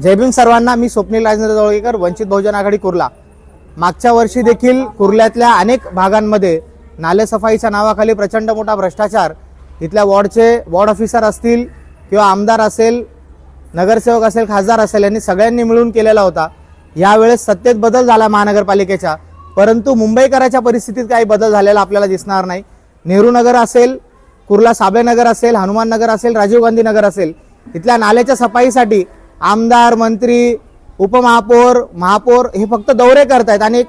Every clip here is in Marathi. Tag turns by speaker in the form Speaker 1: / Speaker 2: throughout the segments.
Speaker 1: जय भीम सर्वांना। मी स्वप्नील राजेंद्र जवळगेकर, वंचित बहुजन आघाडी कुर्ला। मागच्या वर्षी देखील कुर्ल्यातल्या अनेक भागांमध्ये नालेसफाईच्या नावाखाली प्रचंड मोठा भ्रष्टाचार, इथल्या वॉर्ड ऑफिसर असतील किंवा आमदार असेल, नगरसेवक असेल, खासदार असेल, यांनी सगळ्यांनी मिळून केलेला होता। यावेळेस सत्तेत बदल झाला महानगरपालिकेच्या, परंतु मुंबईकरांच्या परिस्थितीत काही बदल झालेला आपल्याला दिसणार नाही। नेहरू नगर असेल, कुर्ला साबळे नगर असेल, हनुमान नगर असेल, राजीव गांधी नगर असेल, इथल्या नाल्याच्या सफाईसाठी आमदार, मंत्री, उपमहापौर, महापौर हे फक्त दौरे करतायत आणि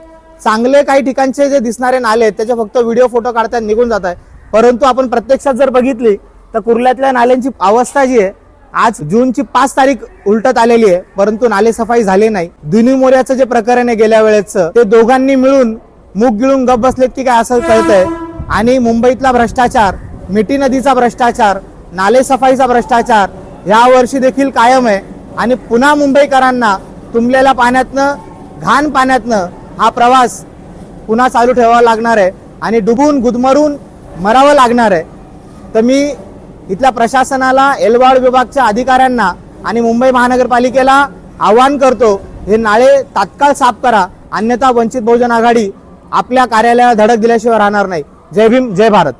Speaker 1: चांगले काही ठिकाणचे जे दिसणारे नाले आहेत त्याचे फक्त व्हिडिओ फोटो काढतायत, निघून जात आहे। परंतु आपण प्रत्यक्षात जर बघितली तर कुर्ल्यातल्या नाल्यांची अवस्था जी आहे, आज जूनची 5 तारीख उलटत आलेली आहे, परंतु नाले सफाई झाली नाही। दिनू मोर्याचं जे प्रकरण आहे गेल्या वेळेचं, ते दोघांनी मिळून मुख गिळून गप बसलेत की काय असं कळतंय। आणि मुंबईतला भ्रष्टाचार, मिठी नदीचा भ्रष्टाचार, नाले सफाईचा भ्रष्टाचार या वर्षी देखील कायम आहे आणि पुन्हा मुंबईकरांना तुंबलेल्या पाण्यातनं, घाण पाण्यातनं हा प्रवास पुन्हा चालू ठेवावा लागणार आहे आणि डुबून गुदमरून मरावं लागणार आहे। तर मी इथल्या प्रशासनाला, एलवाड विभागच्या अधिकाऱ्यांना आणि मुंबई महानगरपालिकेला आवाहन करतो, हे नाळे तात्काळ साफ करा, अन्यथा वंचित बहुजन आघाडी आपल्या कार्यालयाला धडक दिल्याशिवाय राहणार नाही। जय भीम, जय भारत।